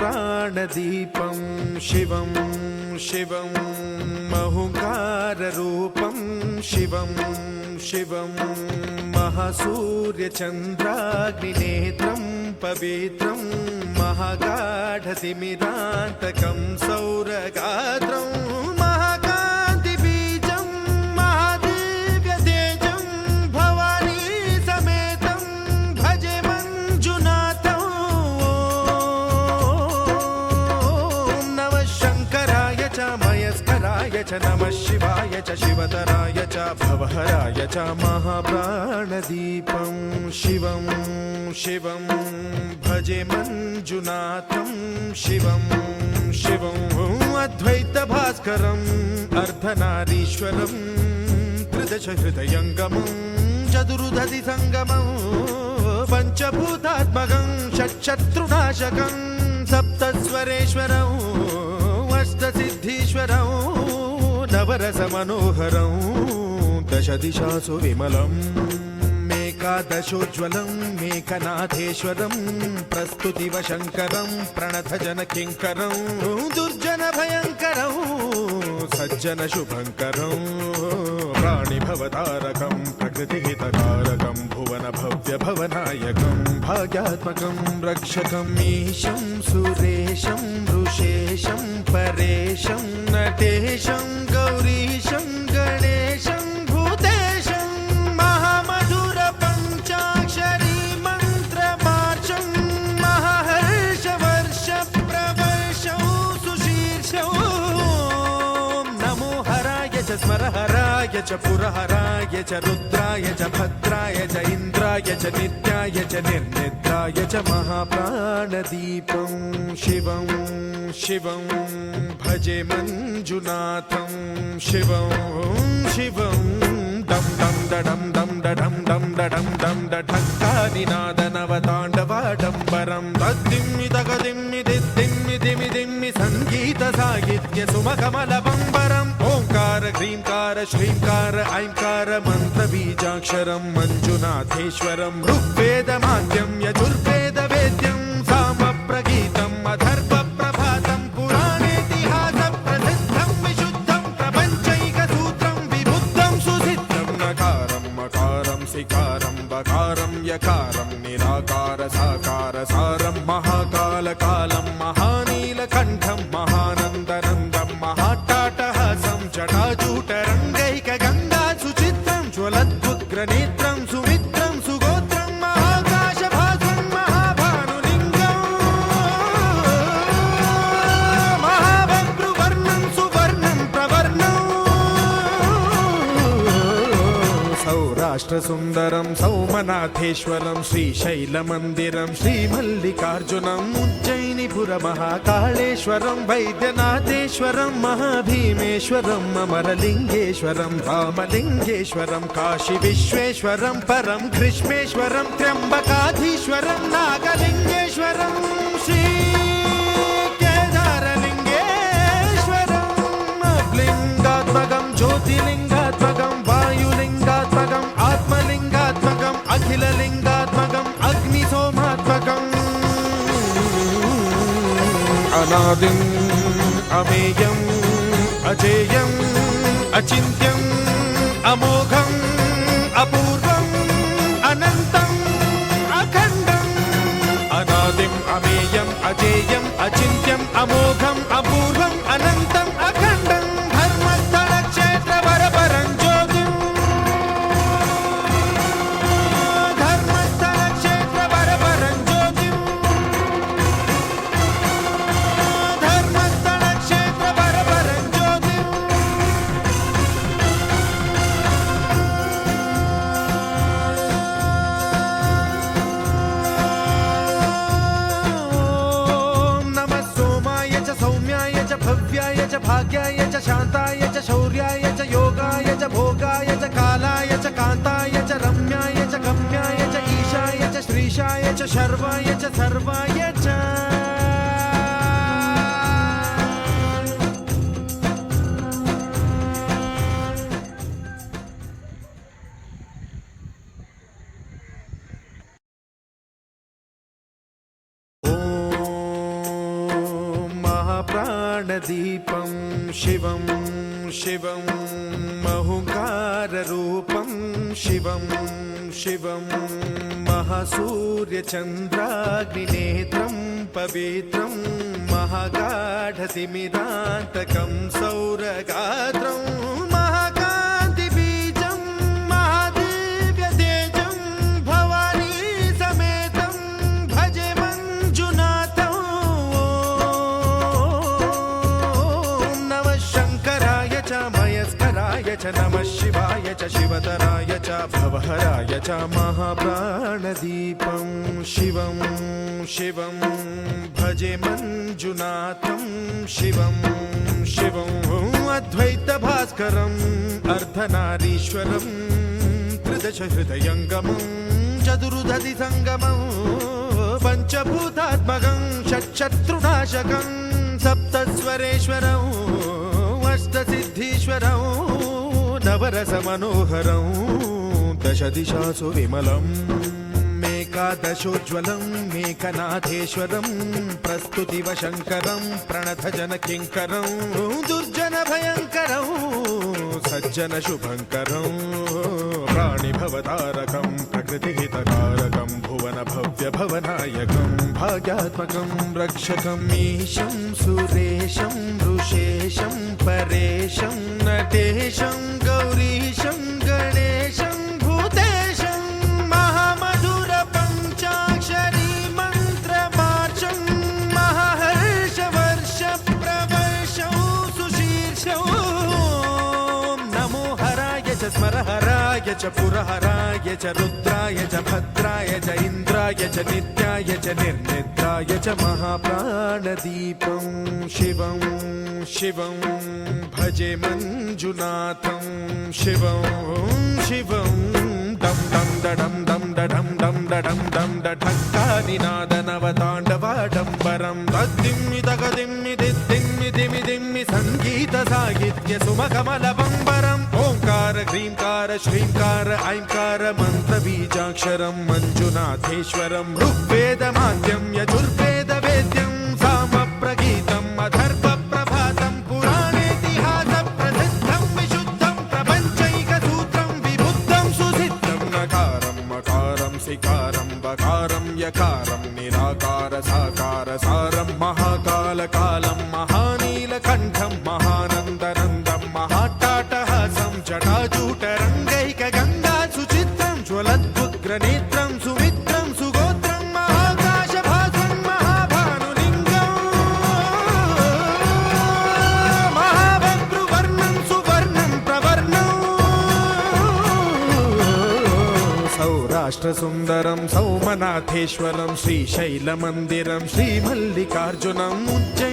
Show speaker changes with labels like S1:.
S1: महाप्राणदीपं शिवं शिवं महुकाररूपं शिवं शिवं महासूर्यचन्द्राग्निनेत्रं पवित्रं महागाढतिमिरान्तकं सौरगात्रं महाकान्तिबीजं महादिव्यतेजं भवानी समेतं भजे मञ्जुनाथं। ॐ नमः शङ्कराय च मयस्कराय च नमः शिवाय च शिवतराय च भवहराय च महाप्राणदीपं शिवं शिवं भजे मञ्जुनाथं शिवं शिवं अद्वैतभास्करम् अर्धनारीश्वरं त्रिदशहृदयङ्गमं चतुर्दधिसङ्गमं पञ्चभूतात्मकं षट्शत्रुनाशकं सप्तस्वरेश्वरं अष्टसिद्धीश्वरं नवरसमनोहरं दशदिशासु विमलम् एकादशोज्ज्वलं मेघनाथेश्वरं प्रस्तुतिवशङ्करं प्रणतजनकिङ्करं दुर्जनभयङ्करं सज्जनशुभङ्करं प्राणिभवतारकं प्रकृतिहितकारकं भुवनभव्यभवनायकं भाग्यात्मकं रक्षकम् ईशं सुरेशं ऋषेशं परेशं नटेशं गौरीशं गणेशं भूतेशं महामधुरपञ्चाक्षरी मन्त्रमार्चं महाहर्षवर्षप्रवर्षं सुशीर्षं नमो हराय च स्मरहराय च पुरहराय च रुद्राय च भद्राय च इन्द्राय च नित्याय च निर्निद्राय च महाप्राणदीपं शिवं शिवं भजे मञ्जुनाथं शिवं शिवं दं दं डडं दं डडं दं डडं दं डढक्कादिनादनवताण्डवाडम्बरं तद्दिम्मि तगदिम्मि दिद्दिम्मि दिमि दिम्मि सङ्गीतसाहित्य सुमकमलबम्बरम् ओङ्कार ह्रीङ्कार श्रीङ्कार ऐङ्कार मन्त्रबीजाक्षरं मञ्जुनाथेश्वरं ऋग्वेदमाद्यं यजुर्वेदवेद्यं सामप्रगीतम् अथर्वप्रभातं पुराणेतिहासप्रसिद्धं विशुद्धं प्रपञ्चैकसूत्रं विबुद्धं सुसिद्धं नकारं मकारं सिकारं बकारं यकारं निराकार साकार सारं महाकालकालं महानीलकण्ठं महानन्दनन्दं महाट्टाटहासं जटाजूटरङ्गैकगङ्गा सुचित्रं ज्वलद्भुग्रनेत्रं सुमित्रं सुगोत्रं महाकाशभासं महाभानुलिङ्गं महाभद्रुवर्णं सुवर्णं प्रवर्णं सौराष्ट्रसुन्दरं सौमनाथेश्वरं श्रीशैलमन्दिरं श्रीमल्लिकार्जुनम् उज्जयिनीपुरमहाकाळेश्वरं वैद्यनाथेश्वरं महाभीमेश्वरं अमरलिङ्गेश्वरं रामलिङ्गेश्वरं काशीविश्वेश्वरं परं घृष्मेश्वरं त्र्यम्बकाधीश्वरं नागलिङ्गेश्वरं श्रीकेदारलिङ्गेश्वरं लिङ्गात्मकं ज्योतिलिङ्गात्मकं वायुलिङ्गात्मकम् आत्मलिङ्गात्मकम् अखिललिङ्गात्मकम् अग्निसोमात्मकम् अनादिम् अमेयम् अजेयम् अचिन्त्यम् अमोघम् अपूर्वम् अनन्तम् अखण्डम् अनादिम् अमेयम् अजेयम् अचिन्त्यम् अमोघम् अपूर्वम् अनन्तम् अखण्डम् धर्मस्थलक्षेत्रवरपरं ज्योतिम् धर्मस्थलक्षेत्रवरपरं ज्योतिम् धर्मस्थलक्षेत्रवरपरं ज्योतिम् नमः सोमाय च सौम्याय च भव्याय च भाग्याय च शान्ताय च शौर्याय च योगाय च भोगाय च कालाय च कान्ताय च रम्याय च गम्याय च ईशाय च श्रीशाय च शर्वाय च सर्वाय च ॐ महाप्राणदीपं शिवं शिवं महुकाररूपं शिवं शिवं महासूर्यचन्द्राग्निनेत्रं पवित्रं महागाढतिमिरान्तकं सौरगात्रं महाकान्तिबीजं महादिव्यतेजं भवानी समेतं भजे मञ्जुनाथं ॐ नमः शङ्कराय च मयस्कराय च नमः शिवाय च शिवतराय च भवहराय च महाप्राणदीपं शिवं शिवं भजे मञ्जुनाथं शिवं शिवं अद्वैतभास्करम् अर्धनारीश्वरं त्रिदशहृदयङ्गमं चतुर्दधिसङ्गमं पञ्चभूतात्मकं षट्शत्रुनाशकं सप्तस्वरेश्वरं अष्टसिद्धीश्वरं नवरसमनोहरं दशदिशासु विमलम् एकादशोज्ज्वलं मेघनाथेश्वरं प्रस्तुतिवशङ्करं प्रणतजनकिङ्करं दुर्जनभयङ्करं सज्जनशुभङ्करं प्राणिभवतारकं प्रकृतिहितकारकं भुवनभव्यभवनायकं भाग्यात्मकं रक्षकं ईशं सुरेशं ऋषेशं परेशं नटेशं गौरीशं गणेशं भूतेशं महामधुर पञ्चाक्षरी मन्त्रमार्चं महाहर्षवर्ष प्रवर्षं सुशीर्षं नमो हराय च स्मरहराय च पुरहराय च रुद्राय च भद्राय च इन्द्राय च नित्याय च निर्निद्राय च महाप्राणदीपं शिवं शिवं भजे मञ्जुनाथं शिवं शिवं दं दं दडं दं दडं दं दडं दं दढक्कानिनादनवताण्डवाडम्बरं तद्दिम्मि तगदिम्मि दिद्दिम्मि दिमि दिम्मि सङ्गीतसाहित्य सुमकमलबम्बरम् ओङ्कार ह्रीङ्कार श्रीङ्कार ऐङ्कार मन्त्रबीजाक्षरं मञ्जुनाथेश्वरं ऋग्वेदमाद्यं यजुर्वेदवेद्यं सामप्रगीतम् अथर्वप्रभातं पुराणेतिहासप्रसिद्धं विशुद्धं प्रपञ्चैकसूत्रं विबुद्धं सुसिद्धं नकारं मकारं सिकारं बकारं यकारं निराकार साकार सारं महाकालकालं महानीलकण्ठं महानन्दनन्दं महाट्टाटहासं जटाजूटरङ्गैकगङ्गा सुचित्रं ज्वलद्वुग्रनेत्रं सुमित्रं सुगोत्रं महाकाशभासं महाभानुलिङ्गं महाभद्रुवर्णं सुवर्णं प्रवर्णं सौराष्ट्रसुन्दरं सौमनाथेश्वरं श्रीशैलमन्दिरं श्रीमल्लिकार्जुनम् उज्जैन